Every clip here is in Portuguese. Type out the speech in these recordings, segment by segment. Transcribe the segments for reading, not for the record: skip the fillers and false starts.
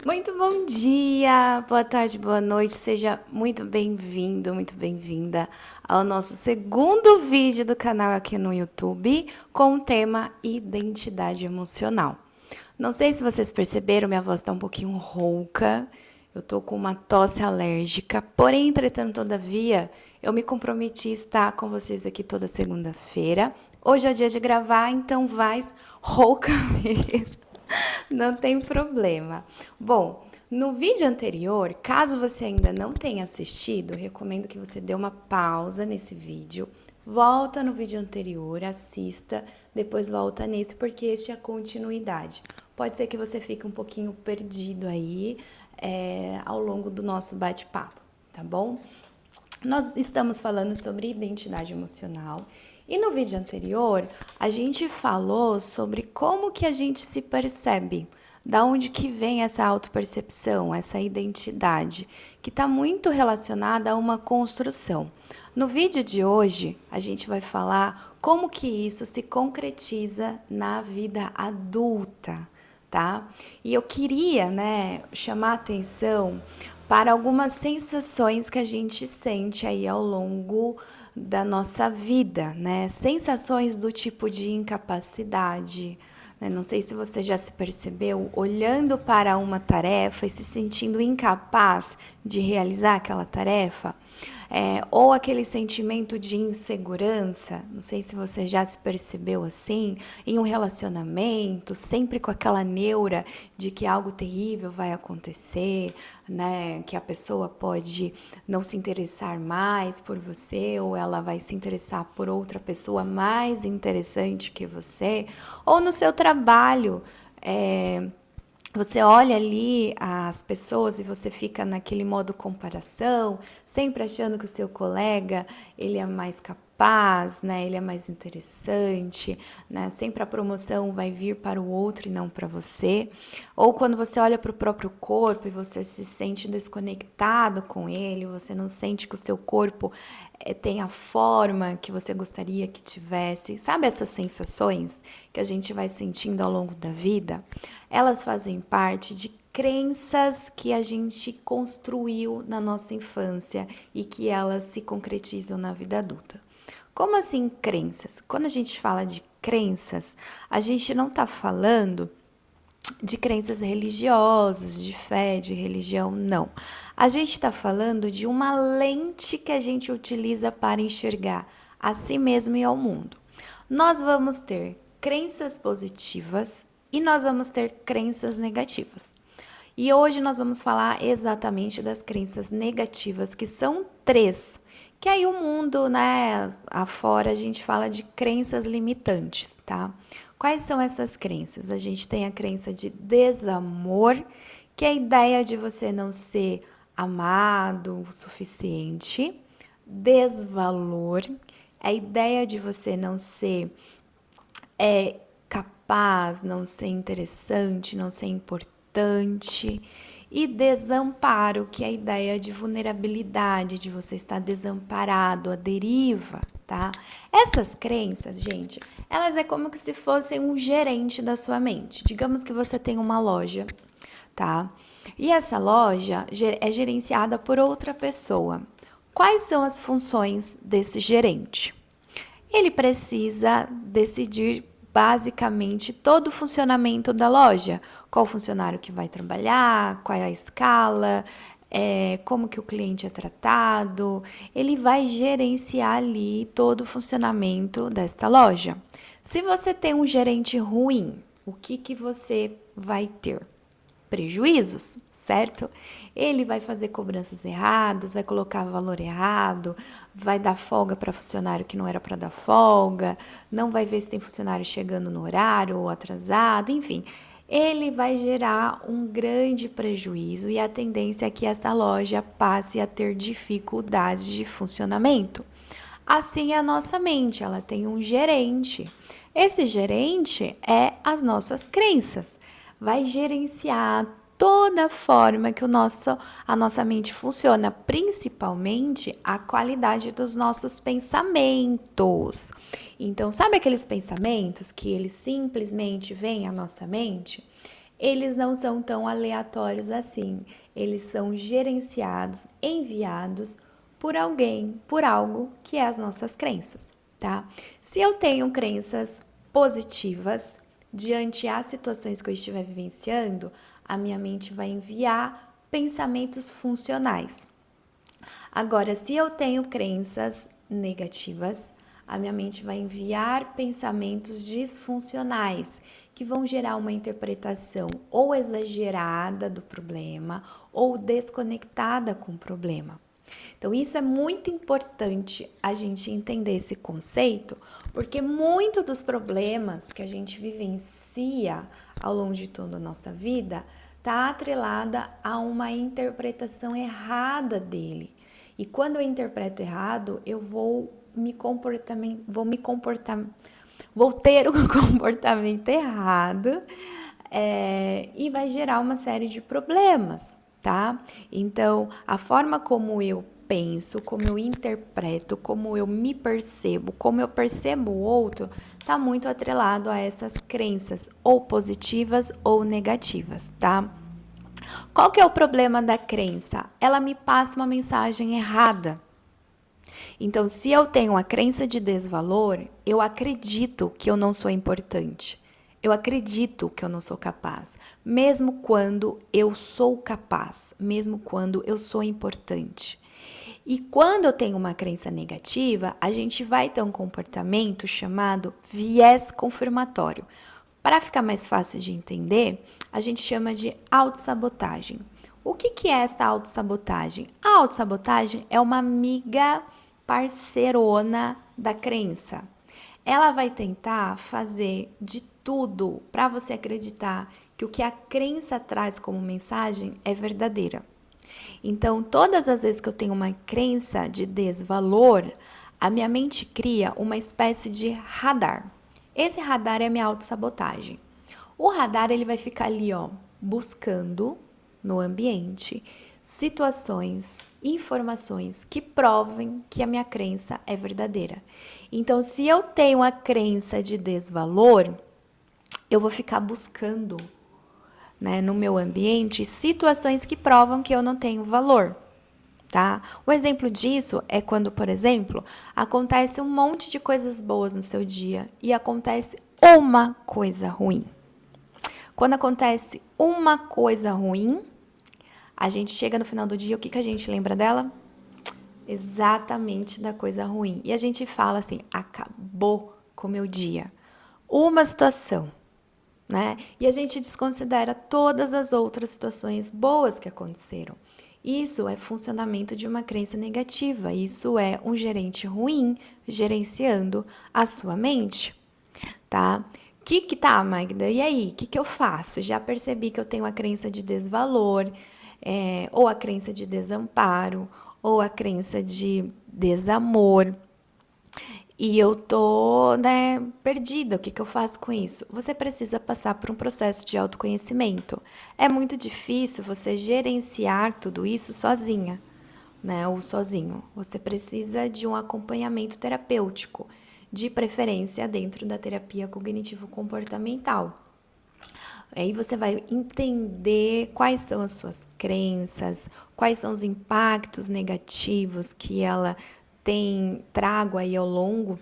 Muito bom dia, boa tarde, boa noite, seja muito bem-vindo, muito bem-vinda ao nosso segundo vídeo do canal aqui no YouTube com o tema identidade emocional. Não sei se vocês perceberam, minha voz tá um pouquinho rouca, eu tô com uma tosse alérgica, porém, entretanto, todavia, eu me comprometi a estar com vocês aqui toda segunda-feira. Hoje é o dia de gravar, então vai rouca mesmo. Não tem problema. Bom, no vídeo anterior, caso você ainda não tenha assistido, recomendo que você dê uma pausa nesse vídeo, volta no vídeo anterior, assista, depois volta nesse, porque este é a continuidade. Pode ser que você fique um pouquinho perdido aí ao longo do nosso bate-papo, tá bom? Nós estamos falando sobre identidade emocional e no vídeo anterior a gente falou sobre como que a gente se percebe, da onde que vem essa autopercepção, essa identidade, que está muito relacionada a uma construção. No vídeo de hoje a gente vai falar como que isso se concretiza na vida adulta, tá? E eu queria, chamar a atenção para algumas sensações que a gente sente aí ao longo da nossa vida, né? Sensações do tipo de incapacidade, né? Não sei se você já se percebeu olhando para uma tarefa e se sentindo incapaz de realizar aquela tarefa. Ou aquele sentimento de insegurança, não sei se você já se percebeu assim, em um relacionamento, sempre com aquela neura de que algo terrível vai acontecer, né? Que a pessoa pode não se interessar mais por você, ou ela vai se interessar por outra pessoa mais interessante que você, ou no seu trabalho. Você olha ali as pessoas e você fica naquele modo comparação, sempre achando que o seu colega, ele é mais capaz, né? Ele é mais interessante, né? Sempre a promoção vai vir para o outro e não para você. Ou quando você olha para o próprio corpo e você se sente desconectado com ele, você não sente que o seu corpo tem a forma que você gostaria que tivesse. Sabe essas sensações que a gente vai sentindo ao longo da vida? Elas fazem parte de crenças que a gente construiu na nossa infância e que elas se concretizam na vida adulta. Como assim crenças? Quando a gente fala de crenças, a gente não está falando de crenças religiosas, de fé, de religião, não. A gente está falando de uma lente que a gente utiliza para enxergar a si mesmo e ao mundo. Nós vamos ter crenças positivas e nós vamos ter crenças negativas. E hoje nós vamos falar exatamente das crenças negativas, que são três. Que aí o mundo, né, afora a gente fala de crenças limitantes, tá? Quais são essas crenças? A gente tem a crença de desamor, que é a ideia de você não ser amado o suficiente. Desvalor, é a ideia de você não ser capaz, não ser interessante, não ser importante. E desamparo, que é a ideia de vulnerabilidade, de você estar desamparado, a deriva, tá? Essas crenças, gente, elas é como se fossem um gerente da sua mente. Digamos que você tem uma loja, tá? E essa loja é gerenciada por outra pessoa. Quais são as funções desse gerente? Ele precisa decidir basicamente todo o funcionamento da loja. Qual funcionário que vai trabalhar, qual é a escala, como que o cliente é tratado. Ele vai gerenciar ali todo o funcionamento desta loja. Se você tem um gerente ruim, o que você vai ter? Prejuízos, certo? Ele vai fazer cobranças erradas, vai colocar valor errado, vai dar folga para funcionário que não era para dar folga, não vai ver se tem funcionário chegando no horário ou atrasado, enfim. Ele vai gerar um grande prejuízo e a tendência é que esta loja passe a ter dificuldades de funcionamento. Assim é a nossa mente, ela tem um gerente. Esse gerente é as nossas crenças. Vai gerenciar toda a forma que a nossa mente funciona, principalmente a qualidade dos nossos pensamentos. Então, sabe aqueles pensamentos que eles simplesmente vêm à nossa mente? eles não são tão aleatórios assim. Eles são gerenciados, enviados por alguém, por algo que é as nossas crenças, tá? Se eu tenho crenças positivas diante as situações que eu estiver vivenciando, a minha mente vai enviar pensamentos funcionais. Agora, se eu tenho crenças negativas, a minha mente vai enviar pensamentos disfuncionais, que vão gerar uma interpretação ou exagerada do problema ou desconectada com o problema. Então, isso é muito importante a gente entender esse conceito, porque muito dos problemas que a gente vivencia ao longo de toda a nossa vida está atrelada a uma interpretação errada dele. E quando eu interpreto errado, eu vou ter um comportamento errado, e vai gerar uma série de problemas, tá? Então, a forma como eu penso, como eu interpreto, como eu me percebo, como eu percebo o outro, tá muito atrelado a essas crenças, ou positivas ou negativas, tá? Qual que é o problema da crença? Ela me passa uma mensagem errada. Então, se eu tenho a crença de desvalor, eu acredito que eu não sou importante. Eu acredito que eu não sou capaz, mesmo quando eu sou capaz, mesmo quando eu sou importante. E quando eu tenho uma crença negativa, a gente vai ter um comportamento chamado viés confirmatório. Para ficar mais fácil de entender, a gente chama de autossabotagem. O que é essa autossabotagem? A autossabotagem é uma amiga parceirona da crença. Ela vai tentar fazer de tudo para você acreditar que o que a crença traz como mensagem é verdadeira. Então, todas as vezes que eu tenho uma crença de desvalor, a minha mente cria uma espécie de radar. Esse radar é a minha autossabotagem. O radar ele vai ficar ali, ó, buscando no ambiente situações, informações que provem que a minha crença é verdadeira. Então, se eu tenho a crença de desvalor, eu vou ficar buscando, né, no meu ambiente situações que provam que eu não tenho valor, tá? O exemplo disso é quando, por exemplo, acontece um monte de coisas boas no seu dia e acontece uma coisa ruim. Quando acontece uma coisa ruim, a gente chega no final do dia, o que a gente lembra dela? Exatamente da coisa ruim. E a gente fala assim, acabou com o meu dia. Uma situação, né? E a gente desconsidera todas as outras situações boas que aconteceram. Isso é funcionamento de uma crença negativa. Isso é um gerente ruim gerenciando a sua mente, tá? Tá, Magda? E aí? O que eu faço? Já percebi que eu tenho a crença de desvalor, ou a crença de desamparo, ou a crença de desamor. E eu tô, né, perdida. O que eu faço com isso? Você precisa passar por um processo de autoconhecimento. É muito difícil você gerenciar tudo isso sozinha, né, ou sozinho. Você precisa de um acompanhamento terapêutico, de preferência dentro da terapia cognitivo-comportamental. Aí você vai entender quais são as suas crenças, quais são os impactos negativos que ela trago aí ao longo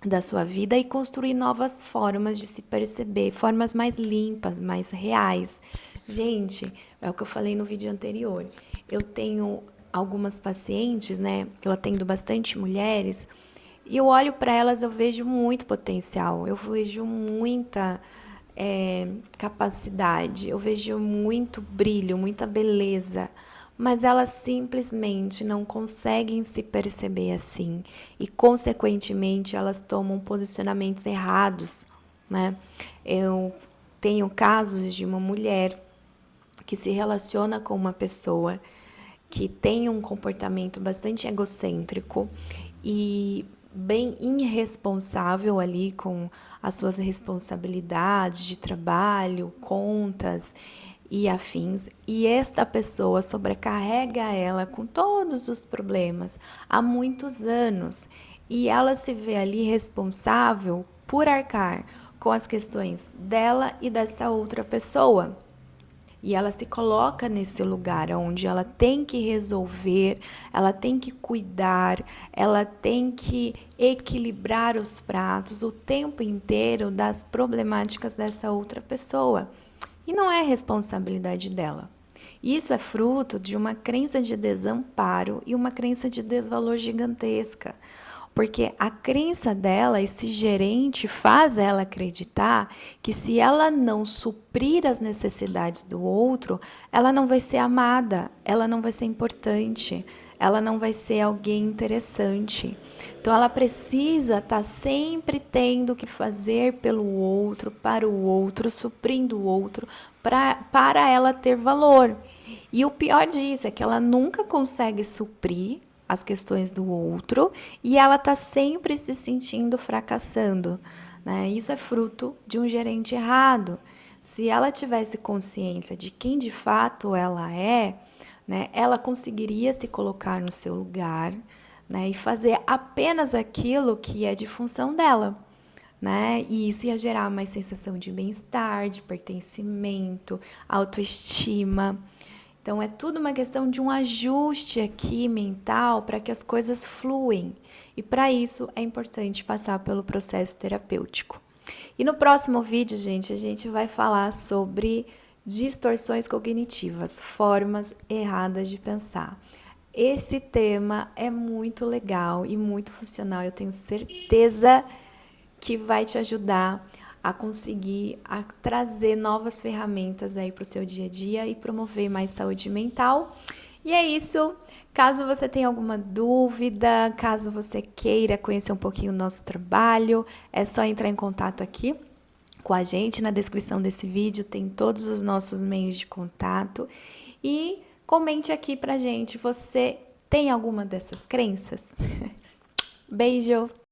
da sua vida e construir novas formas de se perceber, formas mais limpas, mais reais. Gente, é o que eu falei no vídeo anterior. Eu tenho algumas pacientes, né? Eu atendo bastante mulheres e eu olho para elas, eu vejo muito potencial, eu vejo muita capacidade, eu vejo muito brilho, muita beleza, mas elas simplesmente não conseguem se perceber assim e, consequentemente, elas tomam posicionamentos errados, né? Eu tenho casos de uma mulher que se relaciona com uma pessoa que tem um comportamento bastante egocêntrico e bem irresponsável ali com as suas responsabilidades de trabalho, contas e afins. E esta pessoa sobrecarrega ela com todos os problemas há muitos anos. E ela se vê ali responsável por arcar com as questões dela e desta outra pessoa. E ela se coloca nesse lugar onde ela tem que resolver, ela tem que cuidar, ela tem que equilibrar os pratos o tempo inteiro das problemáticas dessa outra pessoa. E não é responsabilidade dela. Isso é fruto de uma crença de desamparo e uma crença de desvalor gigantesca. Porque a crença dela, esse gerente, faz ela acreditar que se ela não suprir as necessidades do outro, ela não vai ser amada, ela não vai ser importante, ela não vai ser alguém interessante. Então ela precisa estar sempre tendo que fazer pelo outro, para o outro, suprindo o outro, para ela ter valor. E o pior disso é que ela nunca consegue suprir as questões do outro e ela está sempre se sentindo fracassando, né? Isso é fruto de um gerente errado. Se ela tivesse consciência de quem de fato ela é, né, ela conseguiria se colocar no seu lugar, né, e fazer apenas aquilo que é de função dela. Né? E isso ia gerar mais sensação de bem-estar, de pertencimento, autoestima. Então, é tudo uma questão de um ajuste aqui mental para que as coisas fluem. E para isso é importante passar pelo processo terapêutico. E no próximo vídeo, gente, a gente vai falar sobre distorções cognitivas, formas erradas de pensar. Esse tema é muito legal e muito funcional. Eu tenho certeza que vai te ajudar a conseguir trazer novas ferramentas aí para o seu dia a dia e promover mais saúde mental. E é isso. Caso você tenha alguma dúvida, caso você queira conhecer um pouquinho o nosso trabalho, é só entrar em contato aqui com a gente. Na descrição desse vídeo tem todos os nossos meios de contato. E comente aqui pra gente, você tem alguma dessas crenças? Beijo!